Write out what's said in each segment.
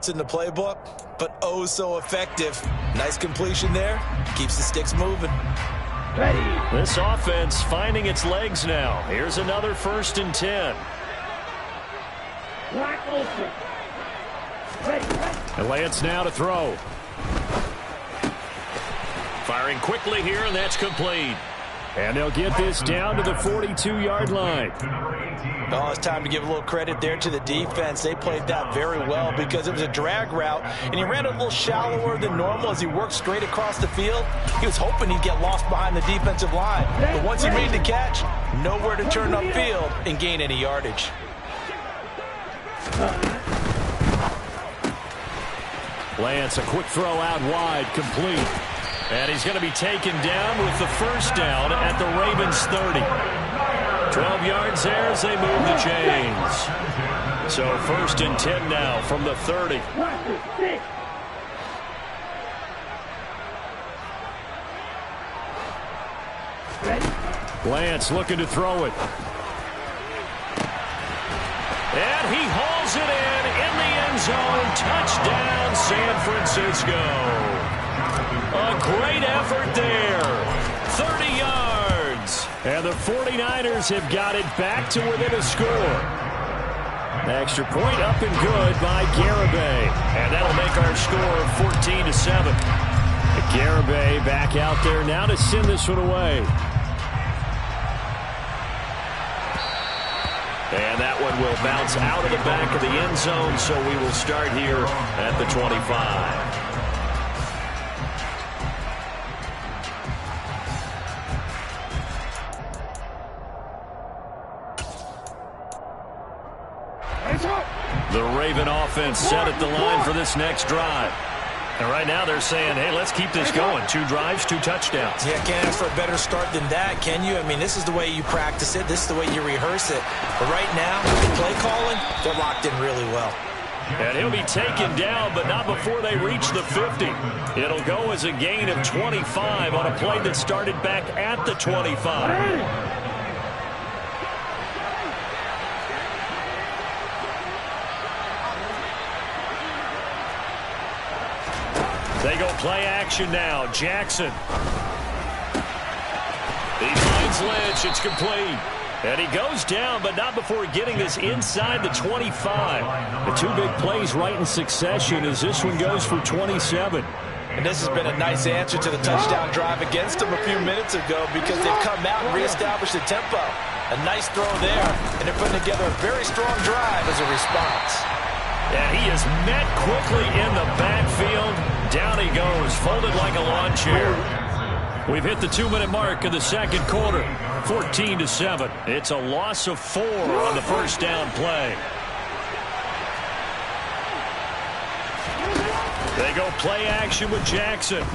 It's in the playbook, but oh so effective. Nice completion there. Keeps the sticks moving. This offense finding its legs now. Here's another 1st and 10. And Lance now to throw. Firing quickly here, and that's complete. And they'll get this down to the 42-yard line. Oh, it's time to give a little credit there to the defense. They played that very well because it was a drag route, and he ran it a little shallower than normal as he worked straight across the field. He was hoping he'd get lost behind the defensive line. But once he made the catch, nowhere to turn upfield and gain any yardage. Lance, a quick throw out wide, complete. And he's going to be taken down with the 1st down at the Ravens 30. 12 yards there as they move the chains. So 1st and 10 now from the 30. Lance looking to throw it. And he hauls it in the end zone. Touchdown, San Francisco. A great effort there. 30 yards. And the 49ers have got it back to within a score. Extra point up and good by Garibay. And that'll make our score 14-7. Garibay back out there now to send this one away. And that one will bounce out of the back of the end zone, so we will start here at the 25. The Raven offense set at the line for this next drive. And right now they're saying, hey, let's keep this going. 2 drives, 2 touchdowns. Yeah, can't ask for a better start than that, can you? I mean, this is the way you practice it. This is the way you rehearse it. But right now, the play calling, they're locked in really well. And he'll be taken down, but not before they reach the 50. It'll go as a gain of 25 on a play that started back at the 25. They go play action now. Jackson. He finds Lynch. It's complete. And he goes down, but not before getting this inside the 25. The 2 big plays right in succession as this one goes for 27. And this has been a nice answer to the touchdown drive against them a few minutes ago because they've come out and reestablished the tempo. A nice throw there, and they're putting together a very strong drive as a response. And he is met quickly in the backfield. Down he goes, folded like a lawn chair. We've hit the 2-minute mark of the second quarter. 14-7. It's a loss of 4 on the 1st down play. They go play action with Jackson.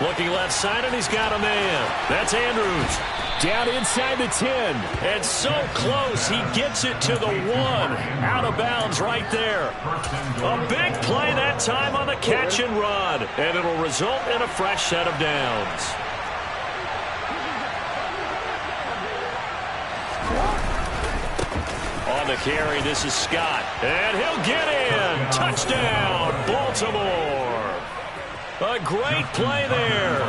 Looking left side, and he's got a man. That's Andrews. Down inside the 10. And so close, he gets it to the 1. Out of bounds right there. A big play that time on the catch and run. And it'll result in a fresh set of downs. On the carry, this is Scott. And he'll get in. Touchdown, Baltimore. A great play there.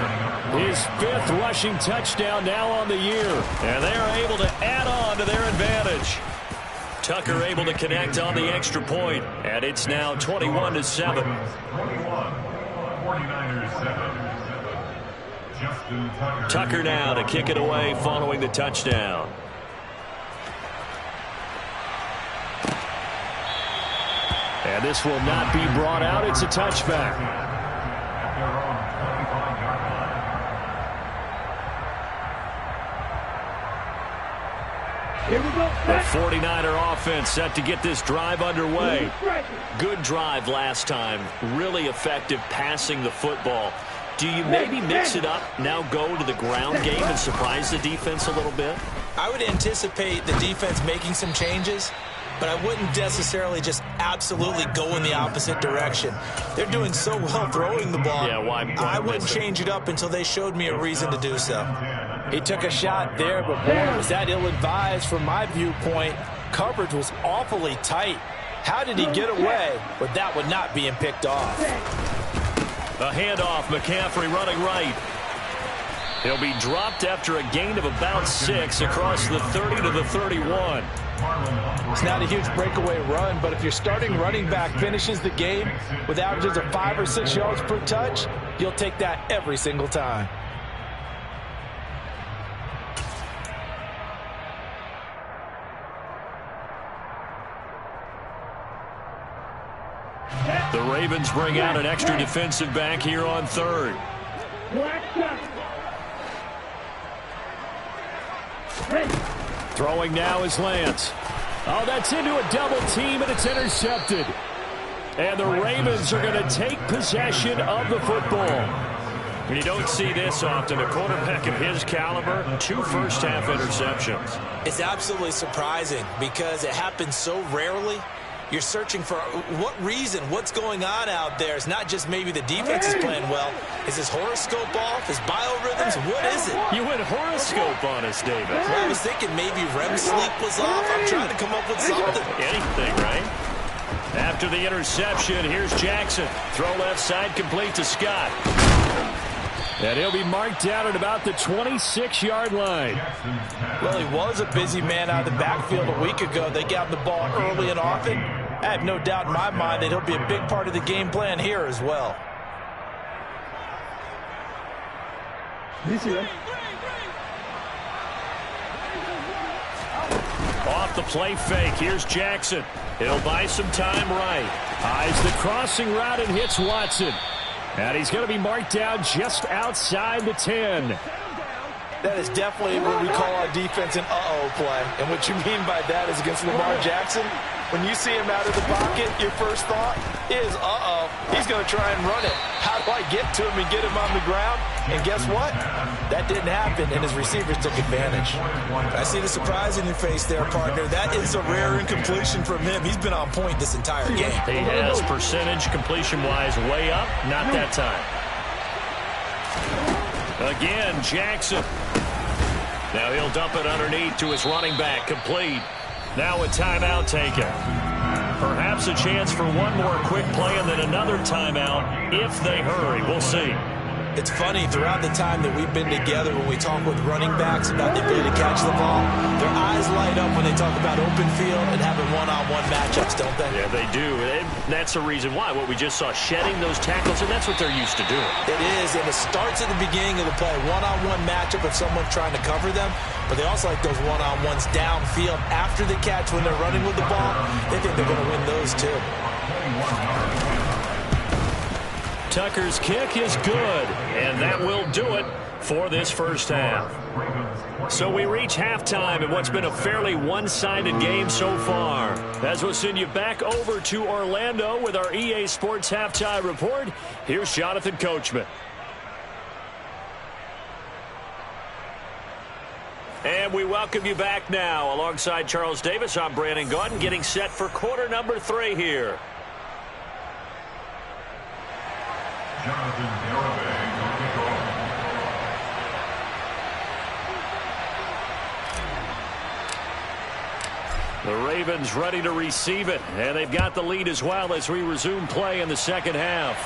His 5th rushing touchdown now on the year. And they are able to add on to their advantage. Tucker able to connect on the extra point. And it's now 21-7. 49ers 7. Tucker now to kick it away following the touchdown. And this will not be brought out. It's a touchback. Here we go. The 49er offense set to get this drive underway. Good drive last time. Really effective passing the football. Do you maybe mix it up, now go to the ground game and surprise the defense a little bit? I would anticipate the defense making some changes, but I wouldn't necessarily just absolutely go in the opposite direction. They're doing so well throwing the ball. Yeah, why I wouldn't change it up until they showed me a reason to do so. He took a shot there, but boy, was that ill-advised from my viewpoint. Coverage was awfully tight. How did he get away with that one not being picked off? A handoff, McCaffrey running right. He'll be dropped after a gain of about 6 across the 30 to the 31. It's not a huge breakaway run, but if your starting running back finishes the game with averages of 5 or 6 yards per touch, you'll take that every single time. The Ravens bring out an extra defensive back here on 3rd. Throwing now is Lance. Oh, that's into a double team, and it's intercepted. And the Ravens are going to take possession of the football. When you don't see this often, a quarterback of his caliber, 2 first-half interceptions. It's absolutely surprising because it happens so rarely. You're searching for what reason, what's going on out there. It's not just maybe the defense is playing well. Is his horoscope off? His biorhythms? What is it? You went horoscope on us, David. Well, I was thinking maybe REM sleep was off. I'm trying to come up with something. Anything, right? After the interception, here's Jackson. Throw left side, complete to Scott. And he'll be marked down at about the 26-yard line. Well, he was a busy man out of the backfield a week ago. They got the ball early and often. I have no doubt in my mind that he'll be a big part of the game plan here as well. Off the play fake, here's Jackson. He'll buy some time right. Eyes the crossing route and hits Watson. And he's going to be marked down just outside the 10. That is definitely what we call our defense an uh-oh play. And what you mean by that is against Lamar Jackson, when you see him out of the pocket, your first thought is, uh-oh, he's going to try and run it. How do I get to him and get him on the ground? And guess what? That didn't happen, and his receivers took advantage. I see the surprise in your face there, partner. That is a rare incompletion from him. He's been on point this entire game. He has percentage completion-wise way up. Not that time. Again, Jackson. Now he'll dump it underneath to his running back, complete. Now a timeout taken. Perhaps a chance for one more quick play and then another timeout if they hurry. We'll see. It's funny, throughout the time that we've been together, when we talk with running backs about the ability to catch the ball, their eyes light up when they talk about open field and having one-on-one matchups, don't they? Yeah, they do. And that's the reason why. What we just saw, shedding those tackles, and that's what they're used to doing. It is, and it starts at the beginning of the play. One-on-one matchup if someone's trying to cover them, but they also like those one-on-ones downfield after the catch when they're running with the ball. They think they're going to win those too. Tucker's kick is good, and that will do it for this first half. So we reach halftime in what's been a fairly one-sided game so far. As we'll send you back over to Orlando with our EA Sports Halftime Report, here's Jonathan Coachman. And we welcome you back now. Alongside Charles Davis, I'm Brandon Gaudin, getting set for quarter number 3 here. The Ravens ready to receive it, and they've got the lead as well as we resume play in the second half.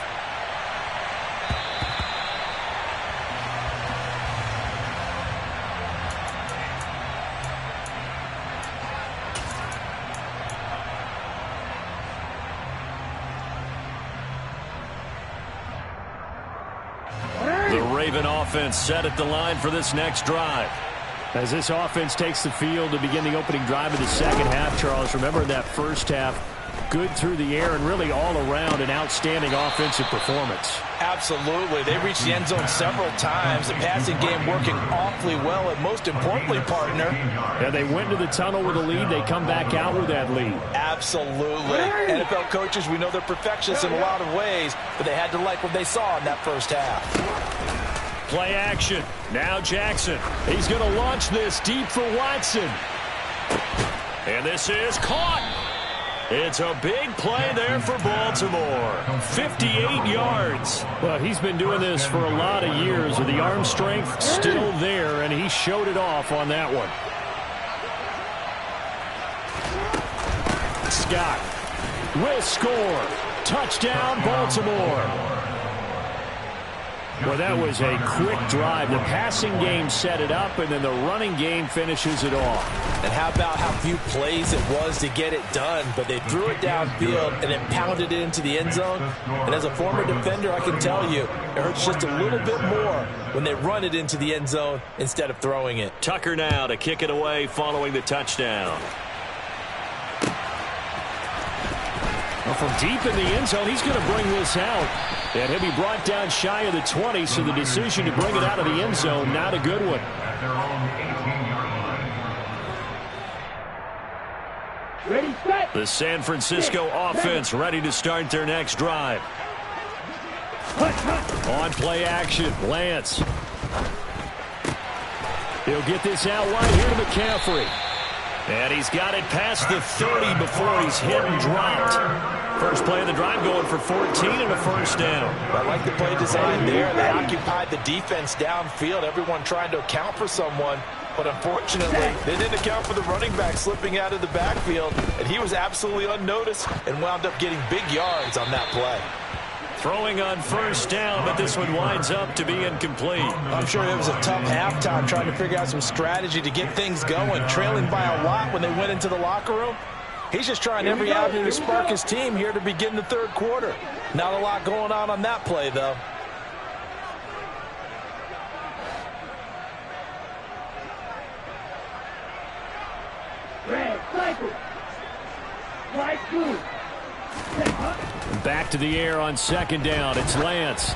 The Raven offense set at the line for this next drive. As this offense takes the field to begin the opening drive of the second half, Charles, remember that first half, good through the air and really all around an outstanding offensive performance. Absolutely. They reached the end zone several times. The passing game working awfully well, and most importantly, partner. Yeah, they went to the tunnel with a lead. They come back out with that lead. Absolutely. NFL coaches, we know they're perfectionists in a lot of ways, but they had to like what they saw in that first half. Play action. Now Jackson. He's going to launch this deep for Watson. And this is caught. It's a big play there for Baltimore. 58 yards. Well, he's been doing this for a lot of years with the arm strength still there, and he showed it off on that one. Scott. will score. Touchdown, Baltimore. Well, that was a quick drive. The passing game set it up, and then the running game finishes it off. And how about how few plays it was to get it done, but they threw it downfield and then pounded it into the end zone. And as a former defender, I can tell you, it hurts just a little bit more when they run it into the end zone instead of throwing it. Tucker now to kick it away following the touchdown. Well, from deep in the end zone, he's going to bring this out. And he'll be brought down shy of the 20, so the decision to bring it out of the end zone, not a good one. At their own 18-yard line. Ready, set. The San Francisco offense ready to start their next drive. On play action, Lance. He'll get this out wide here to McCaffrey. And he's got it past the 30 before he's hit and dropped. First play of the drive going for 14 and a first down. I like the play design there. They occupied the defense downfield, everyone trying to account for someone. But unfortunately, they didn't account for the running back slipping out of the backfield. And he was absolutely unnoticed and wound up getting big yards on that play. Throwing on first down, but this one winds up to be incomplete. I'm sure it was a tough halftime trying to figure out some strategy to get things going, trailing by a lot when they went into the locker room. He's just trying every avenue to spark his team here to begin the third quarter. Not a lot going on that play, though. Red, cycle. Right through. Back to the air on second down. It's Lance.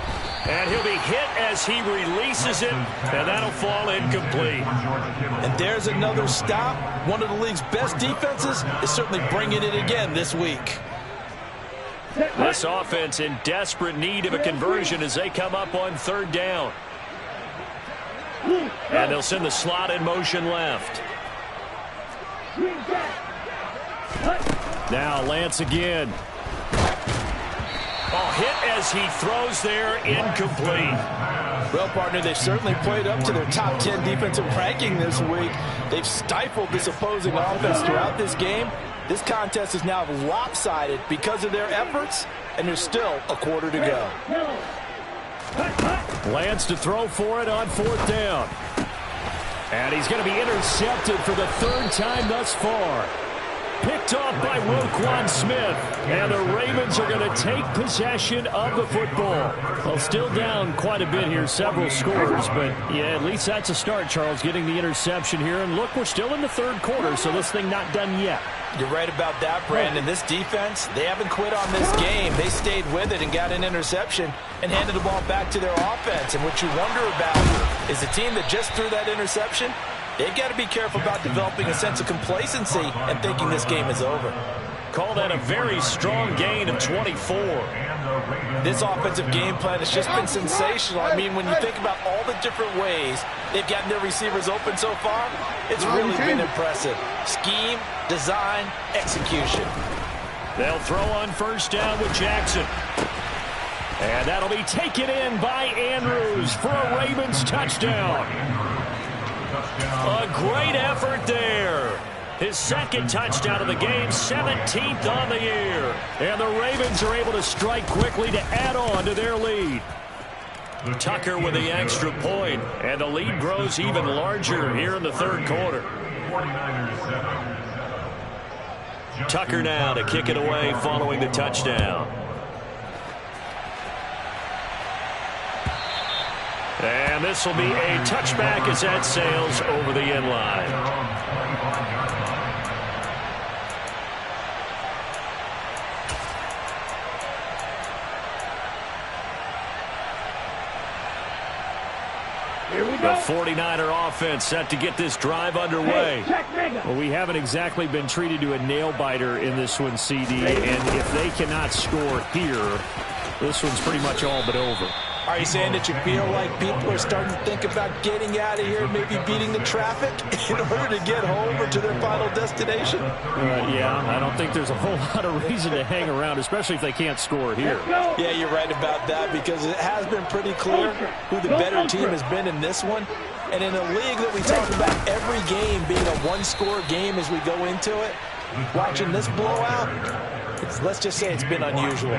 And he'll be hit as he releases it, and that'll fall incomplete. And there's another stop. One of the league's best defenses is certainly bringing it again this week. This offense in desperate need of a conversion as they come up on third down. And they'll send the slot in motion left. Now Lance again. Oh, hit as he throws there, incomplete. Well, partner, they've certainly played up to their top 10 defensive ranking this week. They've stifled this opposing offense throughout this game. This contest is now lopsided because of their efforts, and there's still a quarter to go. Lance to throw for it on fourth down. And he's going to be intercepted for the third time thus far. Picked off by Roquan Smith. And the Ravens are going to take possession of the football. Well, still down quite a bit here, several scores. But, yeah, at least that's a start, Charles, getting the interception here. And, look, we're still in the third quarter, so this thing not done yet. You're right about that, Brandon. This defense, they haven't quit on this game. They stayed with it and got an interception and handed the ball back to their offense. And what you wonder about is the team that just threw that interception, they've got to be careful about developing a sense of complacency and thinking this game is over. Call that a very strong gain of 24. This offensive game plan has just been sensational. I mean, when you think about all the different ways they've gotten their receivers open so far, it's really been impressive. Scheme, design, execution. They'll throw on first down with Jackson. And that'll be taken in by Andrews for a Ravens touchdown. A great effort there. His second touchdown of the game, 17th on the year. And the Ravens are able to strike quickly to add on to their lead. Tucker with the extra point, and the lead grows even larger here in the third quarter. Tucker now to kick it away following the touchdown. And this will be a touchback as that sails over the end line. The 49er offense set to get this drive underway. Well, we haven't exactly been treated to a nail-biter in this one, CD, and if they cannot score here, this one's pretty much all but over. Are you saying that you feel like people are starting to think about getting out of here, maybe beating the traffic in order to get home or to their final destination? Yeah, I don't think there's a whole lot of reason to hang around, especially if they can't score here. Yeah, you're right about that, because it has been pretty clear who the better team has been in this one. And in a league that we talk about every game being a one-score game as we go into it, watching this blowout, Let's just say it's been unusual.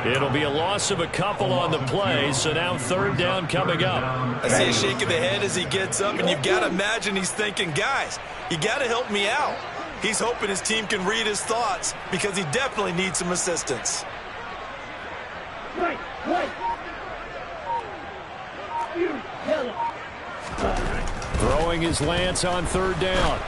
It'll be a loss of a couple on the play, so now third down coming up. I see him shaking the head as he gets up, and you've got to imagine he's thinking, guys, you got to help me out. He's hoping his team can read his thoughts because he definitely needs some assistance. Right. You yellow. Throwing his Lance on third down.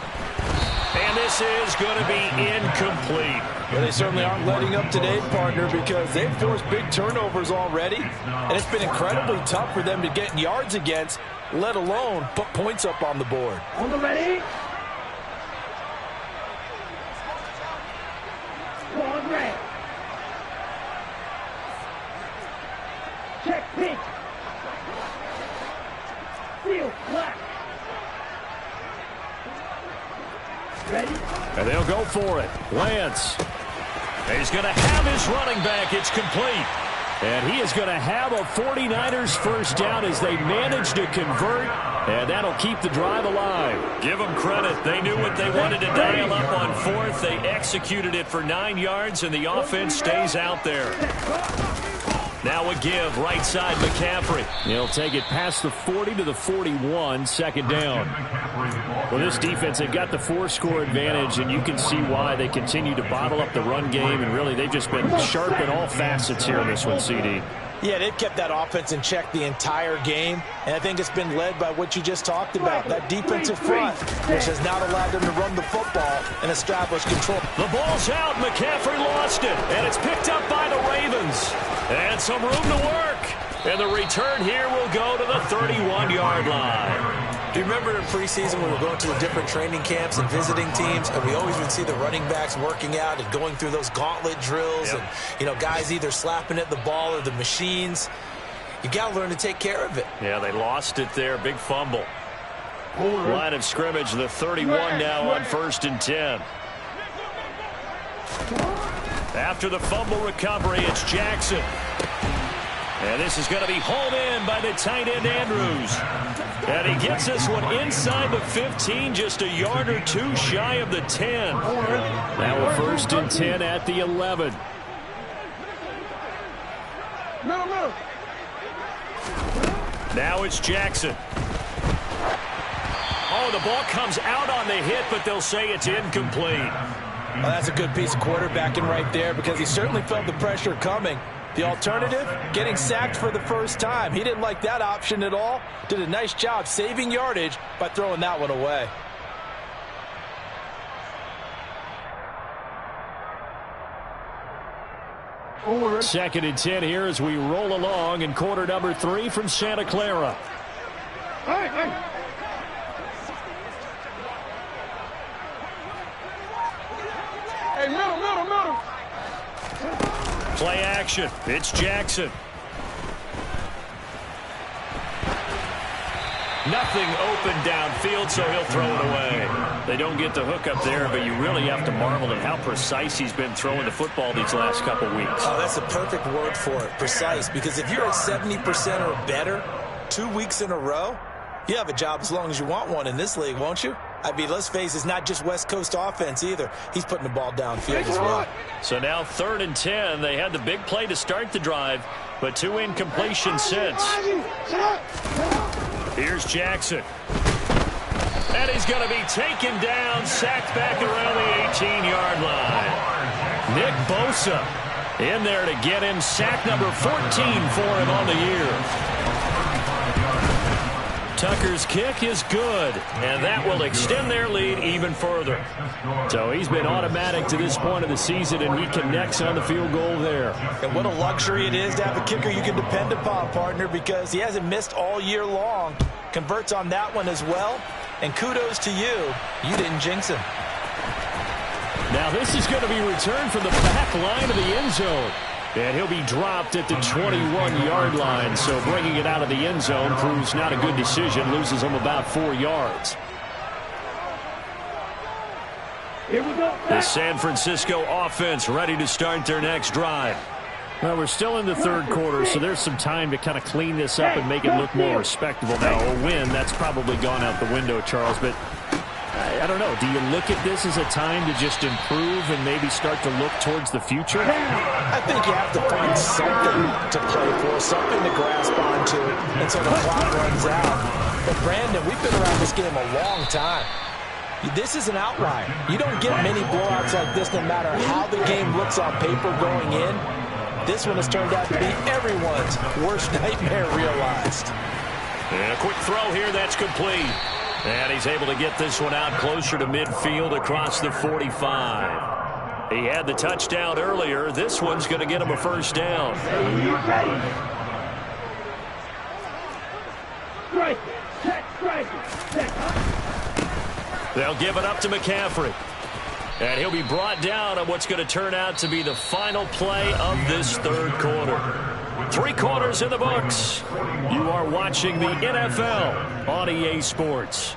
And this is going to be incomplete. Well, they certainly aren't letting up today, partner, because they've forced big turnovers already. And it's been incredibly tough for them to get yards against, let alone put points up on the board. On the ready. One red. Check pink. Field black. Ready? And they'll go for it. Lance. He's going to have his running back. It's complete. And he is going to have a 49ers first down as they manage to convert. And that'll keep the drive alive. Give them credit. They knew what they wanted to dial up on fourth. They executed it for 9 yards, and the offense stays out there. Now a give, right side McCaffrey. He'll take it past the 40 to the 41, second down. Well, this defense, they've got the 4-score advantage, and you can see why they continue to bottle up the run game, and really they've just been sharp in all facets here in this one, CD. Yeah, they've kept that offense in check the entire game, and I think it's been led by what you just talked about, that defensive front, which has not allowed them to run the football and establish control. The ball's out. McCaffrey lost it, and it's picked up by the Ravens. And some room to work. And the return here will go to the 31-yard line. Do you remember in preseason we were going to the different training camps and visiting teams, and we always would see the running backs working out and going through those gauntlet drills, and, you know, guys either slapping at the ball or the machines. You got to learn to take care of it. Yeah, they lost it there. Big fumble. Line of scrimmage, the 31 now on 1st and 10. After the fumble recovery, it's Jackson. And this is going to be hauled in by the tight end Andrews. And he gets this one inside the 15, just a yard or two shy of the 10. Now a 1st and 10 at the 11. Now it's Jackson. Oh, the ball comes out on the hit, but they'll say it's incomplete. Well, that's a good piece of quarterbacking right there because he certainly felt the pressure coming. The alternative, getting sacked for the first time. He didn't like that option at all. Did a nice job saving yardage by throwing that one away. Second and 10 here as we roll along in quarter number 3 from Santa Clara. Hey, middle. Play action. It's Jackson. Nothing open downfield, so he'll throw it away. They don't get the hook up there, but you really have to marvel at how precise he's been throwing the football these last couple weeks. Oh, that's the perfect word for it, precise, because if you're at 70% or better 2 weeks in a row, you have a job as long as you want one in this league, won't you? I mean, let's face it, it's not just West Coast offense either. He's putting the ball downfield as well. So now 3rd and 10. They had the big play to start the drive, but 2 incompletions since. Here's Jackson. And he's going to be taken down, sacked back around the 18-yard line. Nick Bosa in there to get him sack number 14 for him on the year. Tucker's kick is good, and that will extend their lead even further. So he's been automatic to this point of the season, and he connects on the field goal there. And what a luxury it is to have a kicker you can depend upon, partner, because he hasn't missed all year long. Converts on that one as well. And kudos to you. You didn't jinx him. Now this is going to be returned from the back line of the end zone. And he'll be dropped at the 21-yard line. So bringing it out of the end zone proves not a good decision. Loses him about 4 yards. Here we go. The San Francisco offense ready to start their next drive. Well, we're still in the 3rd quarter, so there's some time to kind of clean this up and make it look more respectable. Now, a win, that's probably gone out the window, Charles, but I don't know. Do you look at this as a time to just improve and maybe start to look towards the future? I think you have to find something to play for, something to grasp onto until the clock runs out. But, Brandon, we've been around this game a long time. This is an outlier. You don't get many blowouts like this no matter how the game looks on paper going in. This one has turned out to be everyone's worst nightmare realized. And a quick throw here that's complete. And he's able to get this one out closer to midfield across the 45. He had the touchdown earlier. This one's going to get him a first down. They'll give it up to McCaffrey. And he'll be brought down on what's going to turn out to be the final play of this third quarter. 3 quarters in the books. You are watching the NFL on EA Sports.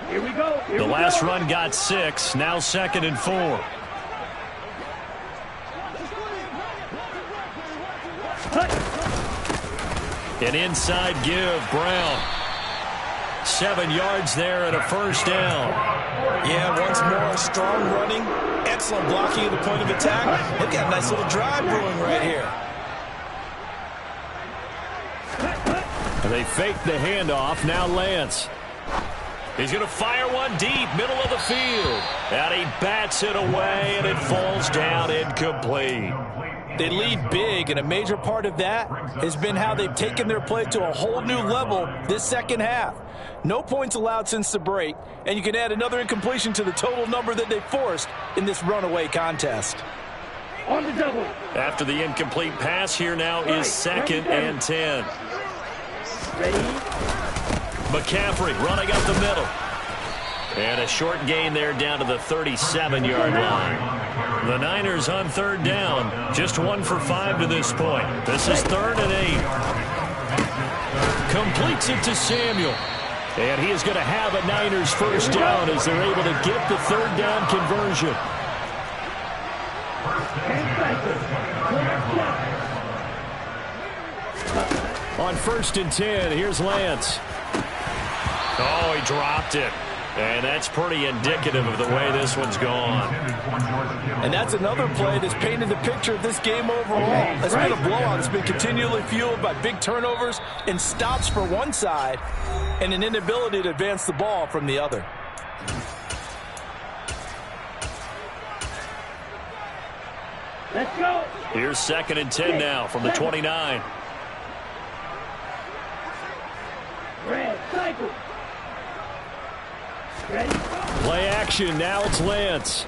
Here we go. The last run got 6. Now 2nd and 4. An inside give, Brown. 7 yards there and a first down. Yeah, once more, strong running, excellent blocking at the point of attack. They've got a nice little drive brewing right here. They fake the handoff. Now Lance. He's going to fire one deep, middle of the field. And he bats it away, and it falls down incomplete. They lead big, and a major part of that has been how they've taken their play to a whole new level this second half. No points allowed since the break, and you can add another incompletion to the total number that they forced in this runaway contest. On the double. After the incomplete pass, here now is 2nd and 10. Ready? McCaffrey running up the middle. And a short gain there down to the 37-yard line. The Niners on 3rd down. Just 1 for 5 to this point. This is 3rd and 8. Completes it to Samuel. And he is going to have a Niners first down as they're able to get the 3rd down conversion. On 1st and 10, here's Lance. Oh, he dropped it. And that's pretty indicative of the way this one's gone. And that's another play that's painted the picture of this game overall. It's been a blowout. It's been continually fueled by big turnovers and stops for one side and an inability to advance the ball from the other. Let's go. Here's 2nd and 10 now from the 29. Red cycle. Ready? Play action. Now it's Lance.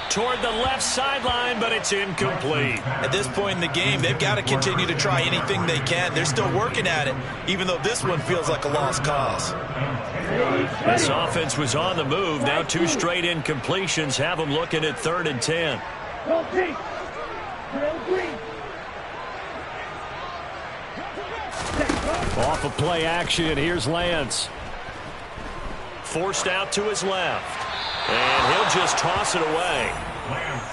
Toward the left sideline, but it's incomplete. At this point in the game, they've got to continue to try anything they can. They're still working at it, even though this one feels like a lost cause. This offense was on the move. Now 2 straight incompletions have them looking at 3rd and 10. Go deep. Drill green. Off of play action, here's Lance. Forced out to his left. And he'll just toss it away.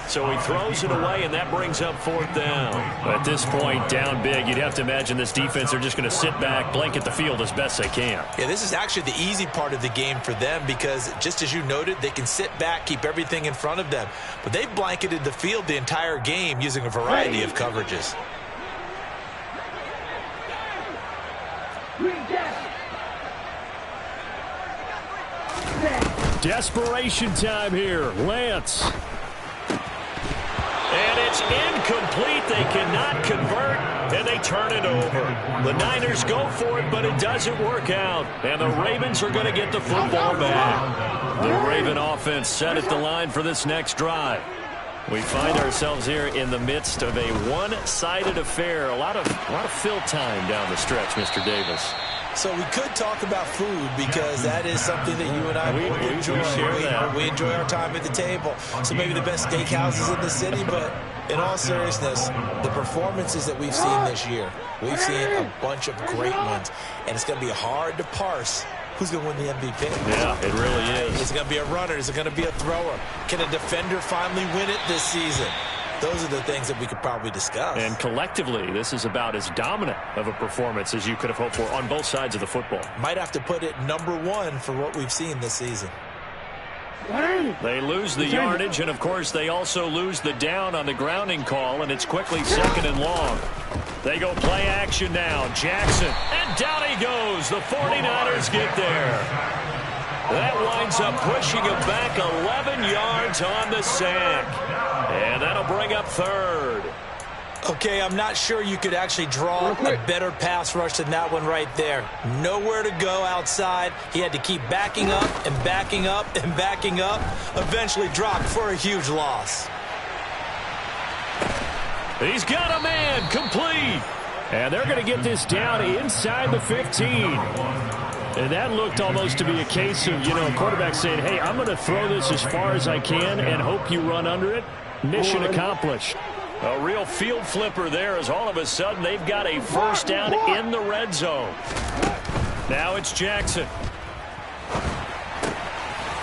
So he throws it away, and that brings up 4th down. At this point, down big, you'd have to imagine this defense are just going to sit back, blanket the field as best they can. Yeah, this is actually the easy part of the game for them because, just as you noted, they can sit back, keep everything in front of them. But they've blanketed the field the entire game using a variety of coverages. Desperation time here. Lance. And it's incomplete. They cannot convert, and they turn it over. The Niners go for it, but it doesn't work out. And the Ravens are going to get the football back. The Raven offense set at the line for this next drive. We find ourselves here in the midst of a one-sided affair. A lot of fill time down the stretch, Mr. Davis. So we could talk about food because that is something that you and I enjoy. We enjoy our time at the table. So maybe the best steakhouses in the city, but in all seriousness, the performances that we've seen this year, we've seen a bunch of great ones. And it's going to be hard to parse who's going to win the MVP? Yeah, it really is. Is it going to be a runner? Is it going to be a thrower? Can a defender finally win it this season? Those are the things that we could probably discuss. And collectively, this is about as dominant of a performance as you could have hoped for on both sides of the football. Might have to put it #1 for what we've seen this season. They lose the yardage, and, of course, they also lose the down on the grounding call, and it's quickly 2nd and long. They go play action now. Jackson, and down he goes. The 49ers get there. That winds up pushing him back 11 yards on the sack. And that'll bring up 3rd. Okay, I'm not sure you could actually draw a better pass rush than that one right there. Nowhere to go outside. He had to keep backing up and backing up and backing up. Eventually dropped for a huge loss. He's got a man, complete. And they're going to get this down inside the 15. And that looked almost to be a case of, a quarterback saying, hey, I'm going to throw this as far as I can and hope you run under it. Mission accomplished. A real field flipper there as all of a sudden they've got a 1st down in the red zone. Now it's Jackson.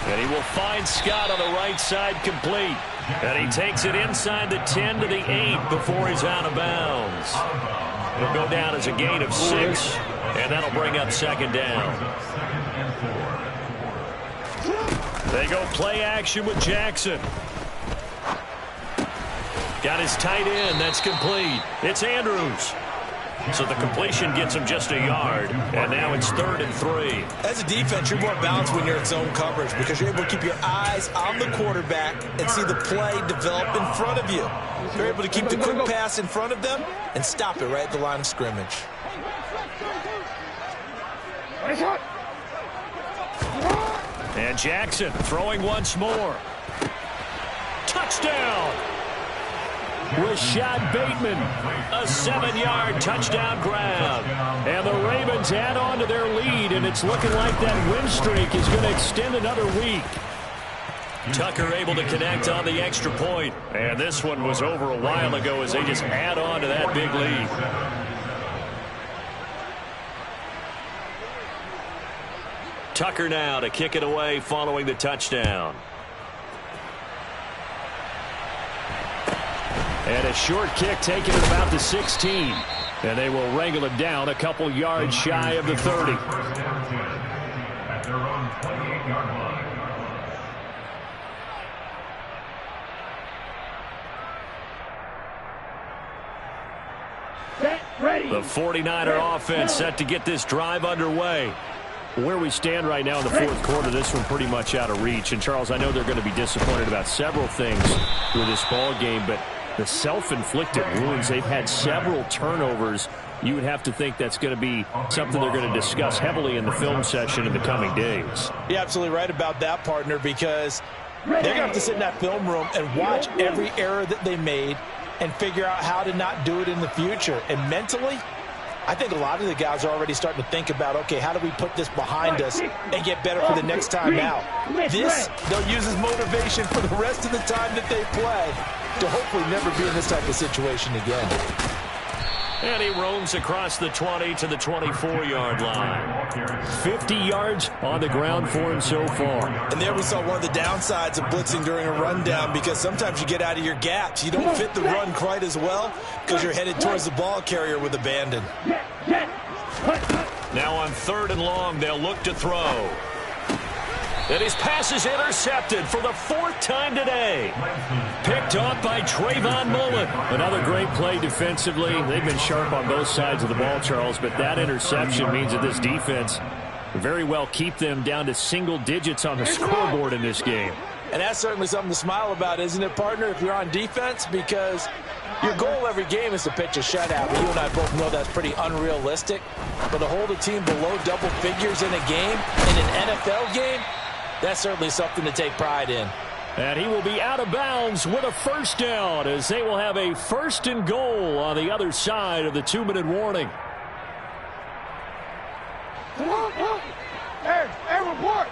And he will find Scott on the right side complete. And he takes it inside the 10 to the 8 before he's out of bounds. It'll go down as a gain of 6, and that'll bring up 2nd down. They go play action with Jackson. Got his tight end. That's complete. It's Andrews. So the completion gets him just a yard. And now it's 3rd and 3. As a defense, you're more balanced when you're in zone coverage because you're able to keep your eyes on the quarterback and see the play develop in front of you. You're able to keep the quick pass in front of them and stop it right at the line of scrimmage. And Jackson throwing once more. Touchdown! Rashad Bateman, a 7-yard touchdown grab. And the Ravens add on to their lead, and it's looking like that win streak is going to extend another week. Tucker able to connect on the extra point. And this one was over a while ago as they just add on to that big lead. Tucker now to kick it away following the touchdown. And a short kick taken at about the 16. And they will wrangle it down a couple yards shy of the 30. At their own 28-yard line. Set, ready. The 49er offense set to get this drive underway. Where we stand right now in the 4th quarter, this one pretty much out of reach. And, Charles, I know they're going to be disappointed about several things with this ball game, but the self-inflicted wounds, they've had several turnovers. You would have to think that's going to be something they're going to discuss heavily in the film session in the coming days. You're absolutely right about that, partner, because they're going to have to sit in that film room and watch every error that they made and figure out how to not do it in the future. And mentally, I think a lot of the guys are already starting to think about, okay, how do we put this behind us and get better for the next time out? This, they'll use as motivation for the rest of the time that they play to hopefully never be in this type of situation again. And he roams across the 20 to the 24-yard line. 50 yards on the ground for him so far. And there we saw one of the downsides of blitzing during a rundown, because sometimes you get out of your gaps. You don't fit the run quite as well because you're headed towards the ball carrier with abandon. Now on 3rd and long, they'll look to throw. And his pass is intercepted for the 4th time today. Picked off by Trayvon Mullen. Another great play defensively. They've been sharp on both sides of the ball, Charles, but that interception means that this defense very well keep them down to single digits on the scoreboard in this game. And that's certainly something to smile about, isn't it, partner, if you're on defense? Because your goal every game is to pitch a shutout. But you and I both know that's pretty unrealistic. But to hold a team below double figures in a game, in an NFL game, that's certainly something to take pride in. And he will be out of bounds with a 1st down as they will have a 1st and goal on the other side of the 2-minute warning. Hey, report.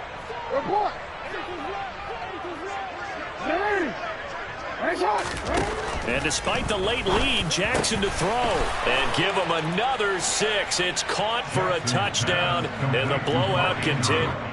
And despite the late lead, Jackson to throw. And give him another 6. It's caught for a touchdown, and the blowout continues.